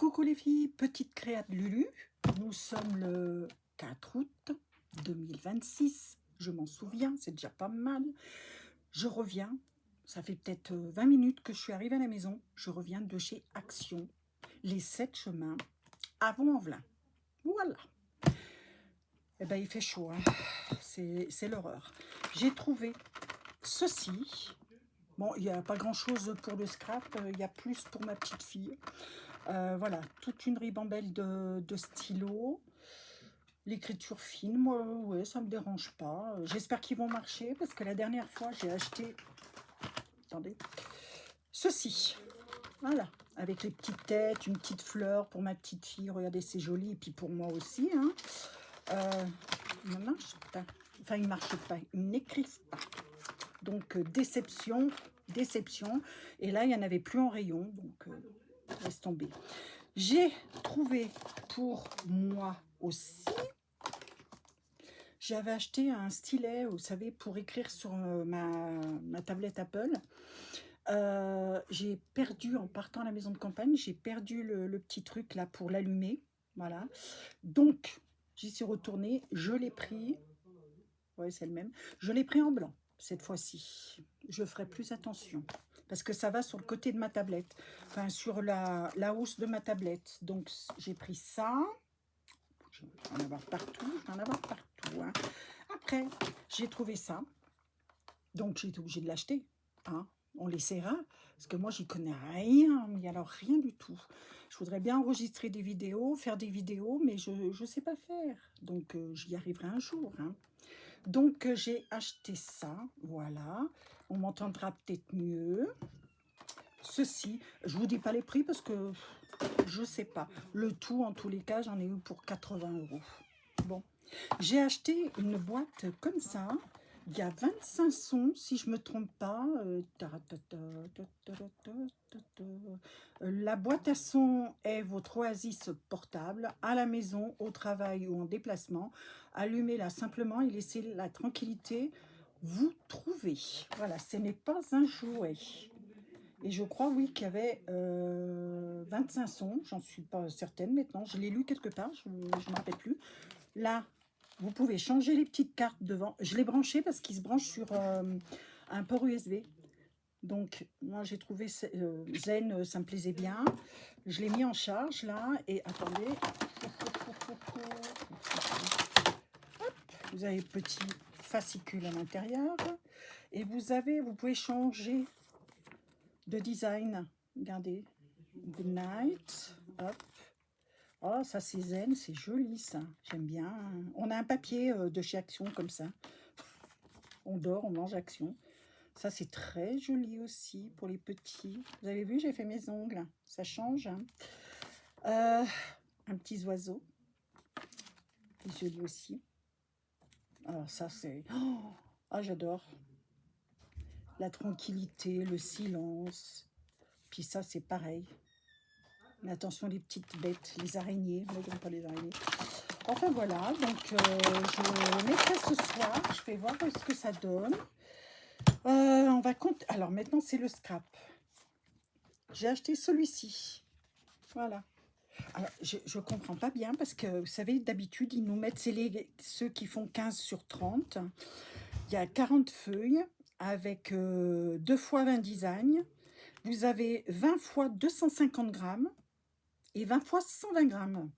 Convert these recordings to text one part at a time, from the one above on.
Coucou les filles, petite créa de Lulu. Nous sommes le 4 août 2026. Je m'en souviens, c'est déjà pas mal. Je reviens, ça fait peut-être 20 minutes que je suis arrivée à la maison. Je reviens de chez Action, les 7 chemins, avant Envelin. Voilà. Eh ben, il fait chaud, hein. C'est l'horreur. J'ai trouvé ceci. Bon, il n'y a pas grand-chose pour le scrap, il y a plus pour ma petite fille. Voilà, toute une ribambelle de stylos. L'écriture fine, moi, ouais, ça me dérange pas. J'espère qu'ils vont marcher parce que la dernière fois, j'ai acheté, attendez, ceci. Voilà, avec les petites têtes, une petite fleur pour ma petite fille. Regardez, c'est joli. Et puis pour moi aussi, hein. Il ne marche pas. Enfin, il ne marche pas. Ils n'écrivent pas. Donc, déception, déception. Et là, il n'y en avait plus en rayon. Donc, laisse tomber. J'ai trouvé pour moi aussi, j'avais acheté un stylet, vous savez, pour écrire sur ma tablette Apple. J'ai perdu, en partant à la maison de campagne, j'ai perdu le petit truc là pour l'allumer. Voilà. Donc, j'y suis retournée, je l'ai pris. Ouais, c'est le même. Je l'ai pris en blanc cette fois-ci. Je ferai plus attention parce que ça va sur le côté de ma tablette, enfin sur la housse de ma tablette. Donc j'ai pris ça. Je vais en avoir partout, je vais en avoir partout, hein. Après, j'ai trouvé ça. Donc j'ai été obligée de l'acheter, hein. On l'essaiera, parce que moi j'y connais rien, mais alors rien du tout. Je voudrais bien enregistrer des vidéos, faire des vidéos, mais je ne sais pas faire. Donc j'y arriverai un jour, hein. Donc, j'ai acheté ça, voilà. On m'entendra peut-être mieux. Ceci, je vous dis pas les prix parce que je sais pas. Le tout, en tous les cas, j'en ai eu pour 80 €. Bon, j'ai acheté une boîte comme ça. Il y a 25 sons, si je me trompe pas. La boîte à sons est votre oasis portable, à la maison, au travail ou en déplacement. Allumez-la simplement et laissez la tranquillité vous trouver. Voilà, ce n'est pas un jouet. Et je crois, oui, qu'il y avait 25 sons. J'en suis pas certaine maintenant. Je l'ai lu quelque part, je ne me rappelle plus. Là, vous pouvez changer les petites cartes devant. Je l'ai branché parce qu'il se branche sur un port USB. Donc, moi, j'ai trouvé Zen, ça me plaisait bien. Je l'ai mis en charge, là. Et attendez. Hop, vous avez petit fascicule à l'intérieur. Et vous pouvez changer de design. Regardez. Good night. Hop. Oh, ça c'est zen, c'est joli ça. J'aime bien. On a un papier de chez Action comme ça. On dort, on mange Action. Ça c'est très joli aussi pour les petits. Vous avez vu, j'ai fait mes ongles. Ça change, hein. Un petit oiseau. C'est joli aussi. Alors ça c'est... Oh, ah, j'adore. La tranquillité, le silence. Puis ça c'est pareil. Mais attention les petites bêtes, les araignées. Moi j'aime pas les araignées. Enfin voilà, donc je mettrai ce soir, je vais voir ce que ça donne. On va compter. Alors maintenant c'est le scrap. J'ai acheté celui-ci. Voilà. Alors je ne comprends pas bien parce que vous savez, d'habitude ils nous mettent, ceux qui font 15 sur 30. Il y a 40 feuilles avec 2 fois 20 designs. Vous avez 20 fois 250 grammes et 20 fois 120 grammes.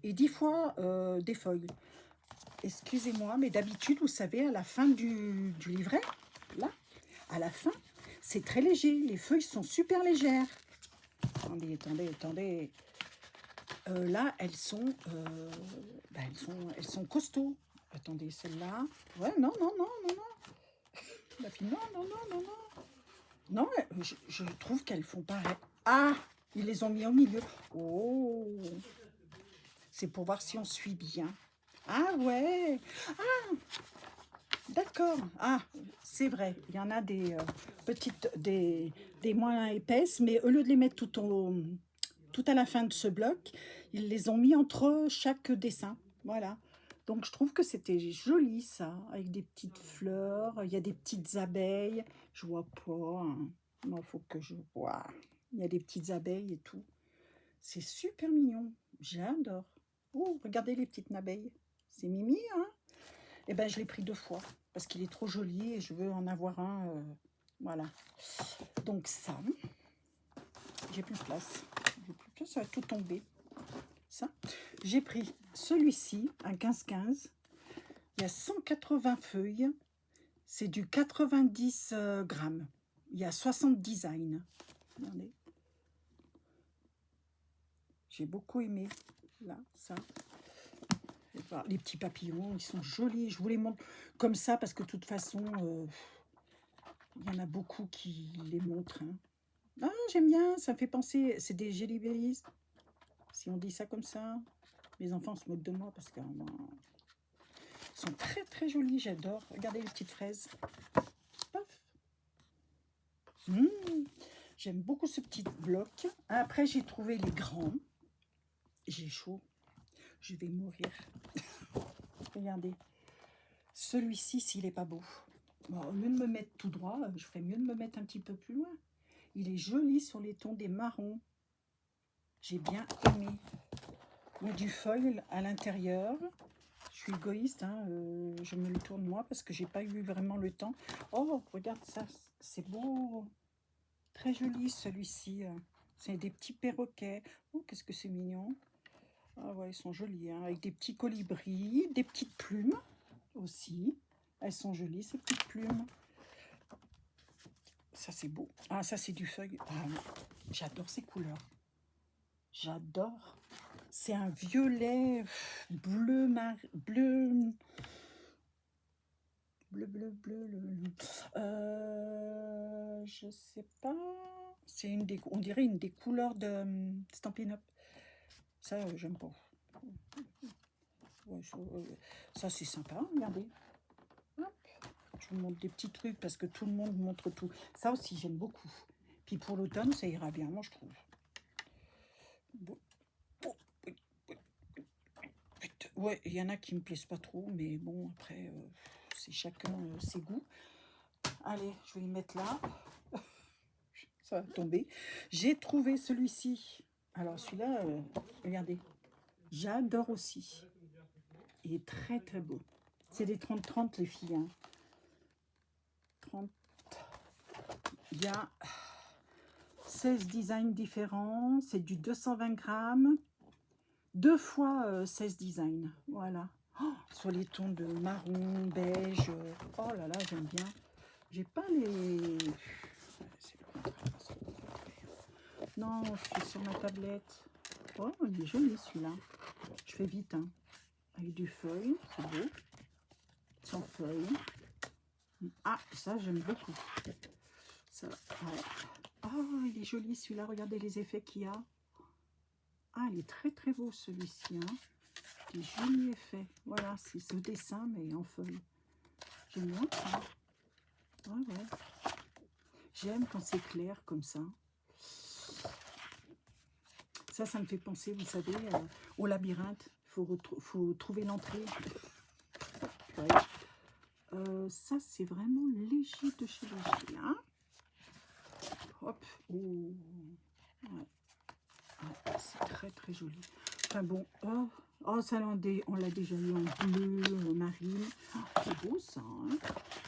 Et 10 fois des feuilles. Excusez-moi, mais d'habitude, vous savez, à la fin du livret, là, à la fin, c'est très léger. Les feuilles sont super légères. Attendez, attendez, attendez. Là, elles sont costauds. Attendez, celle-là. Ouais, non, non, non, non, non. La fille, non, non, non, non, non. Non, je trouve qu'elles font pareil. Ah, ils les ont mis au milieu. Oh, c'est pour voir si on suit bien. Ah ouais. Ah, d'accord. Ah, c'est vrai. Il y en a des petites, des moins épaisses, mais au lieu de les mettre tout à la fin de ce bloc, ils les ont mis entre chaque dessin. Voilà. Donc je trouve que c'était joli ça, avec des petites fleurs. Il y a des petites abeilles. Je vois pas, hein. Non, il faut que je vois. Il y a des petites abeilles et tout. C'est super mignon. J'adore. Oh, regardez les petites abeilles. C'est Mimi, hein? Eh ben, je l'ai pris 2 fois parce qu'il est trop joli et je veux en avoir un. Voilà. Donc ça, j'ai plus de place. J'ai plus de place, ça va tout tomber. Ça. J'ai pris celui-ci, un 15-15. Il y a 180 feuilles. C'est du 90 grammes. Il y a 60 designs. Regardez. J'ai beaucoup aimé. Là, ça. Les petits papillons, ils sont jolis. Je vous les montre comme ça parce que de toute façon, il y en a beaucoup qui les montrent. Hein. Ah, j'aime bien, ça me fait penser. C'est des Jelly Bellies. Si on dit ça comme ça. Mes enfants se moquent de moi parce qu'ils sont très très jolis. J'adore. Regardez les petites fraises. Paf. J'aime beaucoup ce petit bloc. Après, j'ai trouvé les grands. J'ai chaud. Je vais mourir. Regardez. Celui-ci, s'il est pas beau. Bon, au lieu de me mettre tout droit, je ferais mieux de me mettre un petit peu plus loin. Il est joli sur les tons des marrons. J'ai bien aimé. Il y a du foil à l'intérieur. Je suis égoïste, hein, je me le tourne moi parce que j'ai pas eu vraiment le temps. Oh, regarde ça, c'est beau. Très joli celui-ci. C'est des petits perroquets. Oh, qu'est-ce que c'est mignon. Ah ouais, ils sont jolis, hein, avec des petits colibris, des petites plumes aussi. Elles sont jolies, ces petites plumes. Ça, c'est beau. Ah, ça, c'est du feuille. Ah, j'adore ces couleurs. J'adore. C'est un violet bleu, bleu, je sais pas. C'est une des, on dirait une des couleurs de Stampin' Up. Ça, j'aime pas. Ouais, ça, c'est sympa. Regardez. Hop. Je vous montre des petits trucs parce que tout le monde montre tout. Ça aussi, j'aime beaucoup. Puis pour l'automne, ça ira bien, moi, je trouve. Bon. Ouais, il y en a qui me plaisent pas trop, mais bon, après, c'est chacun ses goûts. Allez, je vais les mettre là. Ça va tomber. J'ai trouvé celui-ci. Alors, celui-là, regardez. J'adore aussi. Il est très, très beau. C'est des 30-30, les filles. Hein. 30. Il y a 16 designs différents. C'est du 220 grammes. 2 fois 16 designs. Voilà. Oh, sur les tons de marron, beige. Oh là là, j'aime bien. J'ai pas les... Non, je suis sur ma tablette. Oh, il est joli celui-là. Je fais vite, hein. Avec du feuille, c'est beau. Sans feuille. Ah, ça, j'aime beaucoup. Ça, ouais. Oh, il est joli celui-là. Regardez les effets qu'il y a. Ah, il est très très beau celui-ci. Hein. Des jolis effets. Voilà, c'est ce dessin, mais en feuille. J'aime bien ça. Ouais, ouais. J'aime quand c'est clair comme ça. Ça me fait penser, vous savez, au labyrinthe. Il faut trouver l'entrée. Ouais. Ça, c'est vraiment léger de chez léger. Hein. Hop. Oh. Ouais. Ouais, c'est très très joli. Enfin bon, oh ça on l'a déjà eu en bleu, marine. Oh, c'est beau ça. Hein.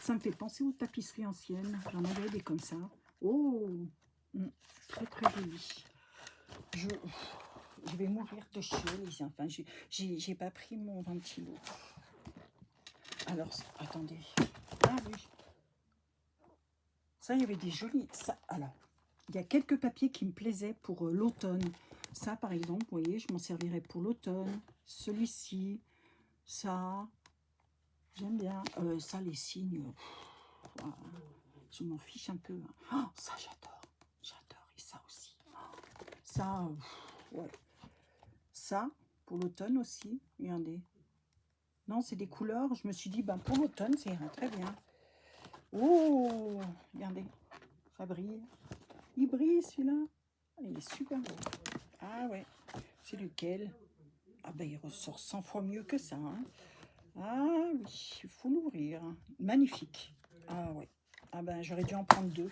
Ça me fait penser aux tapisseries anciennes. J'en avais des comme ça. Oh, très très joli. Je vais mourir de chaud, les enfants. J'ai pas pris mon ventilo. Alors, attendez. Ah oui. Ça, il y avait des jolis. Ça, alors, il y a quelques papiers qui me plaisaient pour l'automne. Ça, par exemple, vous voyez, je m'en servirai pour l'automne. Celui-ci, ça, j'aime bien. Ça, les signes, je m'en fiche un peu. Oh, ça, j'adore. J'adore. Et ça aussi. Ça, ouais. Ça, pour l'automne aussi. Regardez. Non, c'est des couleurs. Je me suis dit, ben, pour l'automne, ça ira très bien. Oh, regardez. Ça brille. Il brille, celui-là. Il est super beau. Ah ouais. C'est lequel? Ah ben, il ressort 100 fois mieux que ça. Hein. Ah oui, il faut l'ouvrir. Magnifique. Ah ouais. Ah ben, j'aurais dû en prendre 2.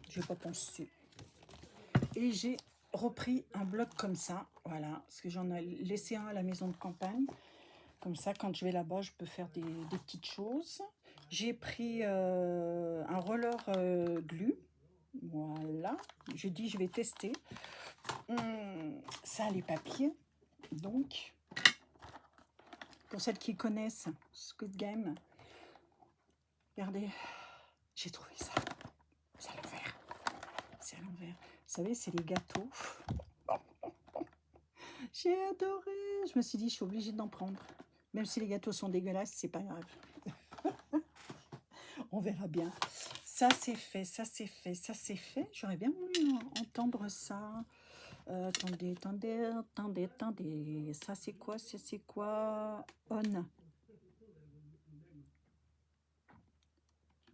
J'ai pas pensé. Et j'ai repris un bloc comme ça, voilà, parce que j'en ai laissé un à la maison de campagne. Comme ça, quand je vais là-bas, je peux faire des petites choses. J'ai pris un roller glue. Voilà. Je dis, je vais tester. Ça, les papiers. Donc, pour celles qui connaissent Squid Game, regardez, j'ai trouvé ça. C'est à l'envers. C'est à l'envers. Vous savez, c'est les gâteaux. J'ai adoré. Je me suis dit, je suis obligée d'en prendre. Même si les gâteaux sont dégueulasses, c'est pas grave. On verra bien. Ça, c'est fait, ça, c'est fait, ça, c'est fait. J'aurais bien voulu entendre ça. Attendez, attendez, attendez, attendez. Ça, c'est quoi? C'est quoi? On.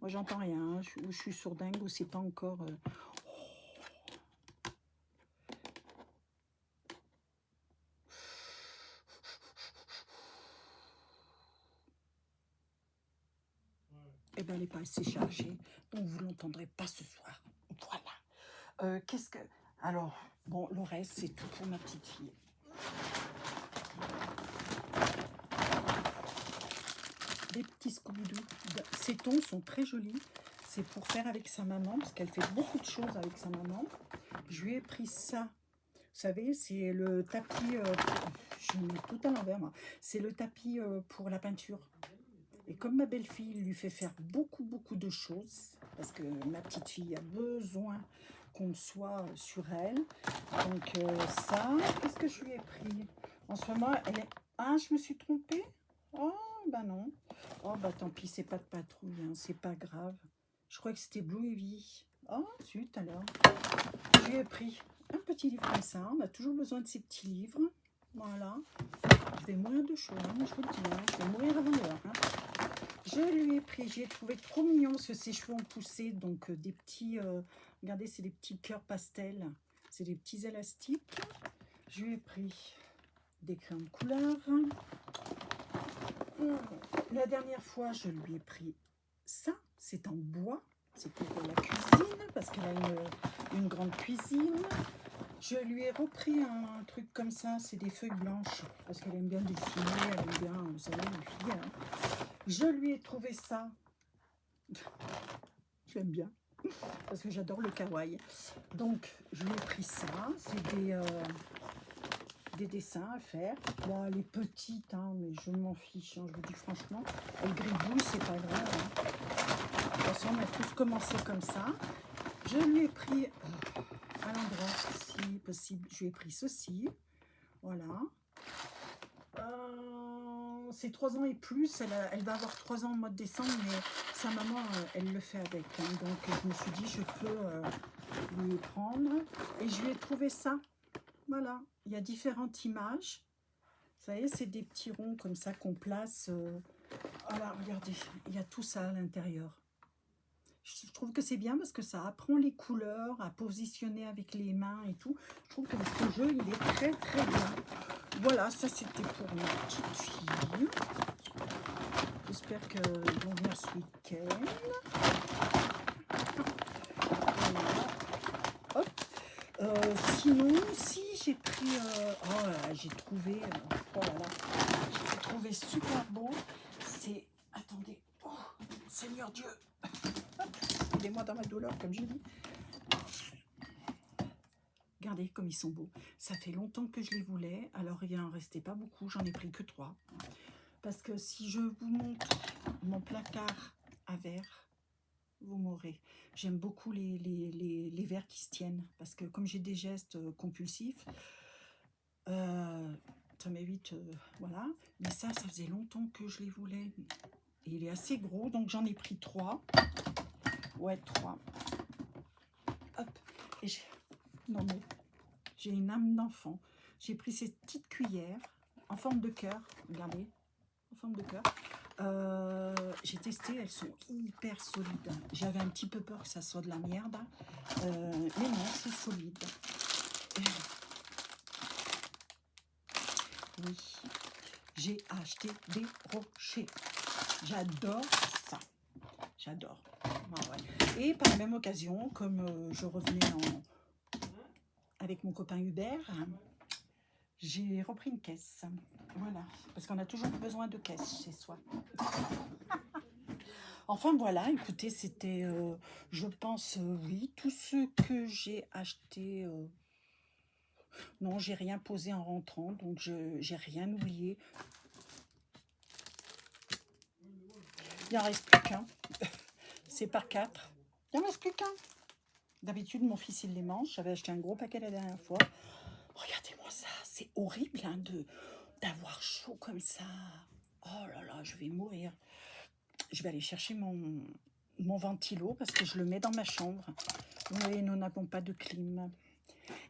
Moi, j'entends rien. Hein. Ou je suis sourdingue ou c'est pas encore... Eh bien, elle n'est pas assez chargée. Donc, vous ne l'entendrez pas ce soir. Voilà. Qu'est-ce que... Alors, bon, le reste, c'est tout pour ma petite fille. Des petits Scooby-Doo. Ces tons sont très jolis. C'est pour faire avec sa maman, parce qu'elle fait beaucoup de choses avec sa maman. Je lui ai pris ça. Vous savez, c'est le tapis... je mets tout à l'envers, moi. C'est le tapis pour la peinture. Et comme ma belle-fille lui fait faire beaucoup de choses, parce que ma petite fille a besoin qu'on soit sur elle. Donc ça, qu'est-ce que je lui ai pris? En ce moment, elle est... Ah, je me suis trompée? Oh, bah non. Oh, bah tant pis, c'est pas de patrouille, hein, c'est pas grave. Je crois que c'était Blue Heavy. Oh, zut alors. Je lui ai pris un petit livre comme ça. On a toujours besoin de ces petits livres. Voilà. Je vais mourir de chaud, hein, je vous le dis. Hein, je vais mourir avant l'heure. Hein. Je lui ai pris, j'ai trouvé trop mignon parce que ses cheveux ont poussé, donc des petits, regardez, c'est des petits cœurs pastels, c'est des petits élastiques. Je lui ai pris des crayons de couleur. La dernière fois, je lui ai pris ça, c'est en bois, c'est pour la cuisine, parce qu'elle a une grande cuisine. Je lui ai repris un truc comme ça, c'est des feuilles blanches, parce qu'elle aime bien dessiner, elle aime bien, vous savez, les filles. Hein. Je lui ai trouvé ça. J'aime bien, parce que j'adore le kawaii. Donc, je lui ai pris ça. C'est des dessins à faire. Bon, elle est petite, hein, mais je m'en fiche. Hein, je vous dis franchement, elle gribouille, c'est pas grave. Hein. De toute façon, on a tous commencé comme ça. Je lui ai pris à l'endroit, si possible, je lui ai pris ceci. Voilà. C'est 3 ans et plus, elle va avoir 3 ans au mois de décembre, mais sa maman, elle le fait avec. Hein, donc je me suis dit, je peux lui prendre. Et je lui ai trouvé ça. Voilà, il y a différentes images. Vous savez, c'est des petits ronds comme ça qu'on place. Voilà, regardez, il y a tout ça à l'intérieur. Je trouve que c'est bien parce que ça apprend les couleurs, à positionner avec les mains et tout. Je trouve que ce jeu, il est très bien. Voilà, ça c'était pour ma petite fille. J'espère qu'ils vont venir ce week-end. Voilà. Hop. Sinon, si j'ai pris... oh là là, j'ai trouvé... oh là là, j'ai trouvé super beau. C'est... Attendez. Oh, Seigneur Dieu. Aidez-moi dans ma douleur, comme je dis. Regardez comme ils sont beaux. Ça fait longtemps que je les voulais. Alors, il en restait pas beaucoup. J'en ai pris que 3. Parce que si je vous montre mon placard à verre, vous m'aurez. J'aime beaucoup les verres qui se tiennent. Parce que comme j'ai des gestes compulsifs, ça m'évite... voilà. Mais ça faisait longtemps que je les voulais. Et il est assez gros. Donc, j'en ai pris 3. Ouais, 3. Hop. Et non mais... J'ai une âme d'enfant. J'ai pris ces petites cuillères en forme de cœur. Regardez, en forme de cœur. J'ai testé, elles sont hyper solides. J'avais un petit peu peur que ça soit de la merde. Mais non, c'est solide. Oui, j'ai acheté des rochers. J'adore ça. J'adore. Ah ouais. Et par la même occasion, comme je revenais avec mon copain Hubert, j'ai repris une caisse. Voilà, parce qu'on a toujours besoin de caisse chez soi. Enfin voilà, écoutez, c'était, je pense, oui, tout ce que j'ai acheté. Non, j'ai rien posé en rentrant, donc j'ai rien oublié. Il n'en reste plus qu'un. C'est par 4. Il n'en reste plus qu'un. D'habitude, mon fils, il les mange. J'avais acheté un gros paquet la dernière fois. Regardez-moi ça, c'est horrible hein, d'avoir chaud comme ça. Oh là là, je vais mourir. Je vais aller chercher mon ventilo parce que je le mets dans ma chambre. Oui, nous n'avons pas de clim.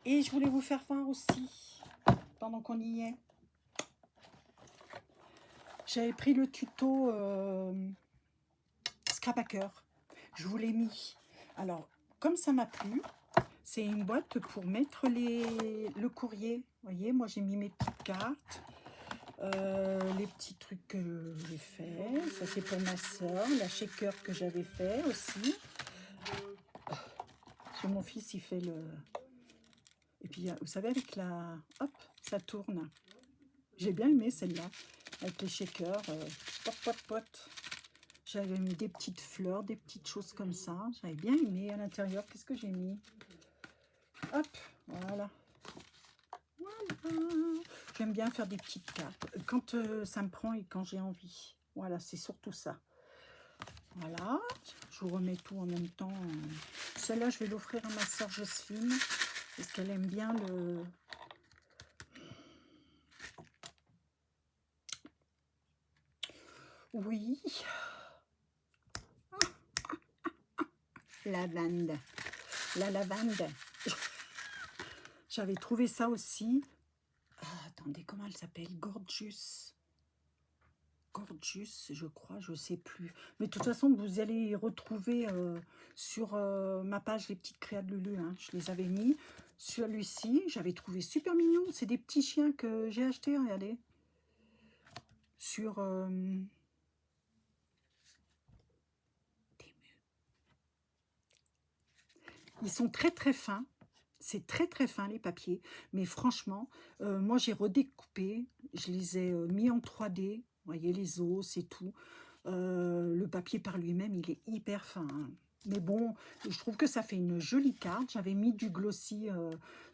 Et je voulais vous faire voir aussi, pendant qu'on y est, j'avais pris le tuto Scraphacker. Je vous l'ai mis. Alors, comme ça m'a plu, c'est une boîte pour mettre le courrier. Vous voyez, moi j'ai mis mes petites cartes, les petits trucs que j'ai fait. Ça c'est pour ma soeur, la shaker que j'avais fait aussi. Sur mon fils, il fait le... Et puis, vous savez, avec la... Hop, ça tourne. J'ai bien aimé celle-là, avec les shakers. Pot, pot, pot. J'avais mis des petites fleurs, des petites choses comme ça. J'avais bien aimé à l'intérieur. Qu'est-ce que j'ai mis? Hop, voilà. Voilà. J'aime bien faire des petites cartes. Quand ça me prend et quand j'ai envie. Voilà, c'est surtout ça. Voilà. Je vous remets tout en même temps. Celle-là, je vais l'offrir à ma soeur Jocelyne. Parce qu'elle aime bien le... Oui. Lavande. La lavande. J'avais trouvé ça aussi. Ah, attendez, comment elle s'appelle? Gorgeous. Gorgeous, je crois, je sais plus. Mais de toute façon, vous allez retrouver sur ma page les petites créas de Lulu. Hein. Je les avais mis. Celui-ci, j'avais trouvé super mignon. C'est des petits chiens que j'ai achetés, regardez. Sur... Ils sont très très fins. C'est très très fin les papiers. Mais franchement, moi j'ai redécoupé. Je les ai mis en 3D. Vous voyez les os et tout. Le papier par lui-même, il est hyper fin. Hein. Mais bon, je trouve que ça fait une jolie carte. J'avais mis du glossy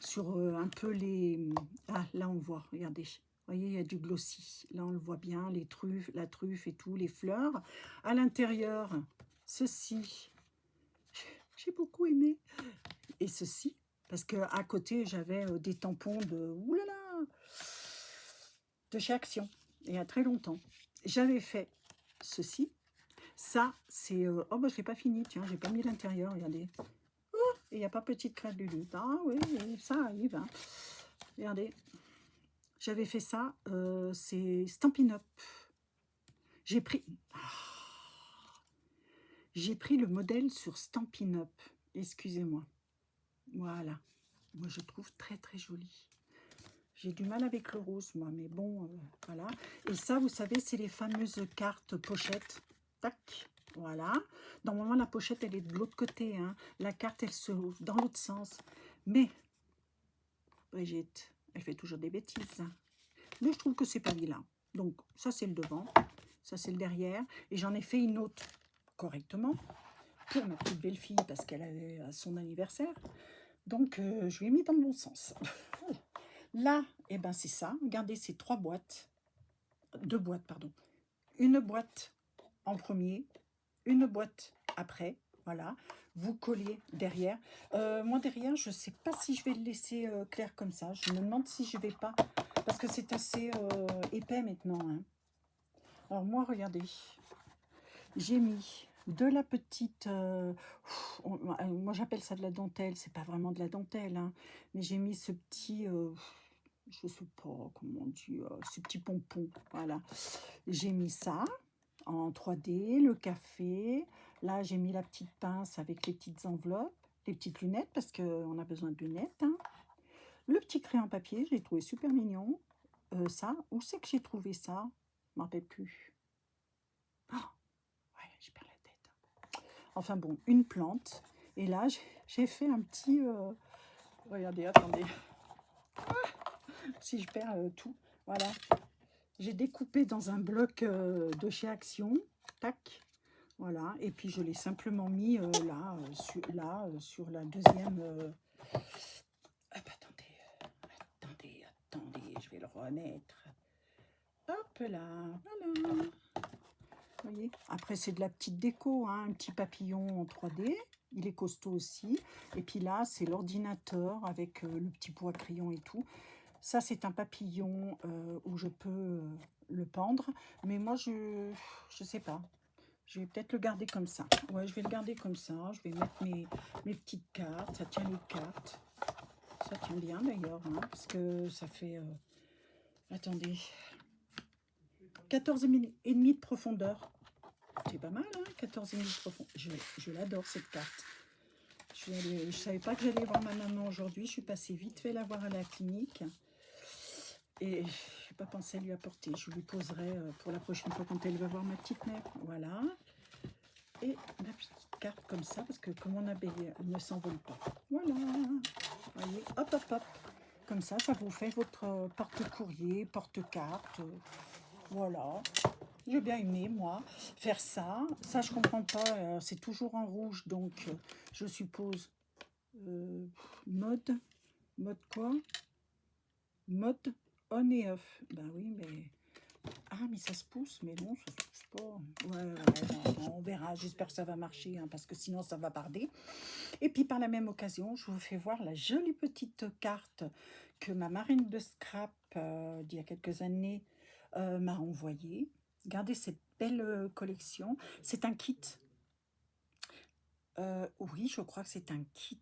sur un peu les... Ah, là on voit, regardez. Vous voyez, il y a du glossy. Là, on le voit bien, les truffes, la truffe et tout, les fleurs. À l'intérieur, ceci, j'ai beaucoup aimé. Et ceci, parce qu'à côté, j'avais des tampons de... Oulala, de chez Action, il y a très longtemps. J'avais fait ceci. Ça, c'est... oh, bah, je l'ai pas fini, tiens, j'ai pas mis l'intérieur, regardez. Oh, et il n'y a pas petite crête de lutte. Ah oui, ça arrive. Hein. Regardez. J'avais fait ça, c'est Stampin' Up. J'ai pris... J'ai pris le modèle sur Stampin' Up. Excusez-moi. Voilà. Moi, je trouve très, très joli. J'ai du mal avec le rose, moi, mais bon, voilà. Et ça, vous savez, c'est les fameuses cartes pochettes. Tac, voilà. Normalement, la pochette, elle est de l'autre côté. Hein. La carte, elle se ouvre dans l'autre sens. Mais, Brigitte, elle fait toujours des bêtises. Hein. Mais je trouve que c'est pas vilain. Donc, ça, c'est le devant. Ça, c'est le derrière. Et j'en ai fait une autre correctement pour ma petite belle-fille parce qu'elle avait son anniversaire. Donc, je lui ai mis dans le bon sens. Là, eh ben, c'est ça. Regardez ces 3 boîtes. 2 boîtes, pardon. Une boîte en premier, une boîte après. Voilà. Vous collez derrière. Moi, derrière, je ne sais pas si je vais le laisser clair comme ça. Je me demande si je ne vais pas. Parce que c'est assez épais maintenant. Hein. Alors, moi, regardez. J'ai mis de la petite... moi, j'appelle ça de la dentelle. C'est pas vraiment de la dentelle. Hein, mais j'ai mis ce petit... je sais pas comment on dit, ce petit pompon, voilà. J'ai mis ça en 3D, le café. Là, j'ai mis la petite pince avec les petites enveloppes, les petites lunettes, parce qu'on a besoin de lunettes. Hein. Le petit crayon papier, je l'ai trouvé super mignon. Ça, où c'est que j'ai trouvé ça? Je ne m'en rappelle plus. Oh, ouais, je perds la tête. Enfin bon, une plante. Et là, j'ai fait un petit... Regardez, attendez. Si je perds tout, voilà. J'ai découpé dans un bloc de chez Action. Tac. Voilà. Et puis je l'ai simplement mis sur la deuxième. Hop, attendez, je vais le remettre. Hop là, voilà. Vous voyez. Après, c'est de la petite déco, hein, un petit papillon en 3D. Il est costaud aussi. Et puis là, c'est l'ordinateur avec le petit bois crayon et tout. Ça, c'est un papillon où je peux le pendre. Mais moi, je sais pas. Je vais peut-être le garder comme ça. Ouais, je vais le garder comme ça. Je vais mettre mes petites cartes. Ça tient les cartes. Ça tient bien d'ailleurs, hein, parce que ça fait... attendez. 14,5 de profondeur. C'est pas mal, hein, 14,5 de profondeur. Je l'adore, cette carte. Je savais pas que j'allais voir ma maman aujourd'hui. Je suis passée vite fait la voir à la clinique. Et je n'ai pas pensé à lui apporter. Je lui poserai pour la prochaine fois quand elle va voir ma petite mère. Voilà. Et ma petite carte comme ça, parce que comme on a baigné, elle ne s'envole pas. Voilà. Vous voyez, hop, hop, hop. Comme ça vous fait votre porte-courrier, porte-carte. Voilà. J'ai bien aimé, moi, faire ça. Ça, je comprends pas. C'est toujours en rouge, donc je suppose mode. Mode quoi? Mode on et off. Ben oui, mais... Ah, mais ça se pousse, mais non, ça se pousse pas. Ouais, non, on verra. J'espère que ça va marcher, hein, parce que sinon, ça va barder. Et puis, par la même occasion, je vous fais voir la jolie petite carte que ma marraine de scrap, d'il y a quelques années, m'a envoyée. Regardez cette belle collection. C'est un kit. Oui, je crois que c'est un kit.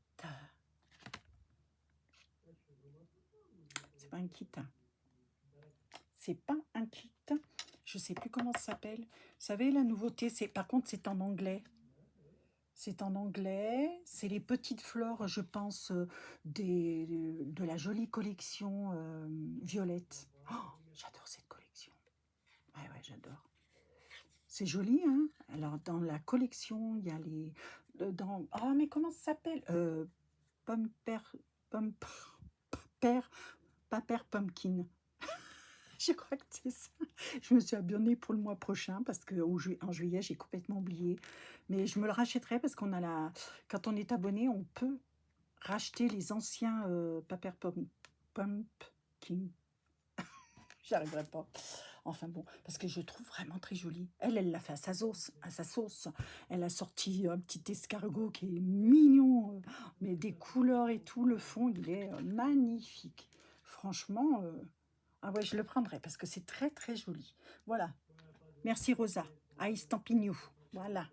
C'est pas un kit. C'est pas un kit. Je sais plus comment ça s'appelle. Vous savez, la nouveauté, par contre, c'est en anglais. C'est en anglais. C'est les petites fleurs, je pense, de la jolie collection Violette. Oh, j'adore cette collection. Ouais, j'adore. C'est joli, hein. Alors, dans la collection, il y a les... Oh, mais comment ça s'appelle Pumper... Paper Pumpkin. Je crois que c'est ça. Je me suis abonnée pour le mois prochain parce que en juillet, j'ai complètement oublié. Mais je me le rachèterai parce quand on est abonné, on peut racheter les anciens Paper Pumpkin. J'arriverai pas. Enfin bon, parce que je trouve vraiment très jolie. Elle l'a fait à sa sauce. Elle a sorti un petit escargot qui est mignon, mais des couleurs et tout. Le fond, il est magnifique. Franchement, ah ouais, je le prendrai parce que c'est très très joli. Voilà. Merci Rosa. À Estampignou. Voilà.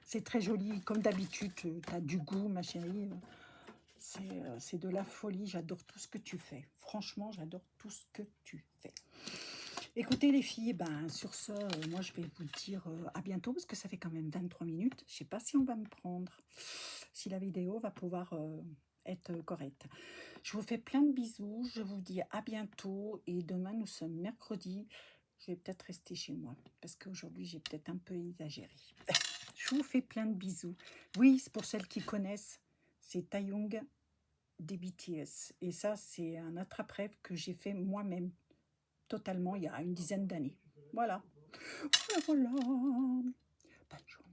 C'est très joli. Comme d'habitude, tu as du goût, ma chérie. C'est de la folie. J'adore tout ce que tu fais. Franchement, j'adore tout ce que tu fais. Écoutez les filles, sur ce, moi je vais vous dire à bientôt parce que ça fait quand même 23 minutes. Je ne sais pas si on va me prendre, si la vidéo va pouvoir être correcte. Je vous fais plein de bisous, je vous dis à bientôt et demain nous sommes mercredi. Je vais peut-être rester chez moi parce qu'aujourd'hui j'ai peut-être un peu exagéré. Je vous fais plein de bisous. Oui, c'est pour celles qui connaissent, c'est Taeyong des BTS. Et ça, c'est un attrape-rêve que j'ai fait moi-même totalement il y a une dizaine d'années. Voilà. Voilà, voilà. Bonne journée.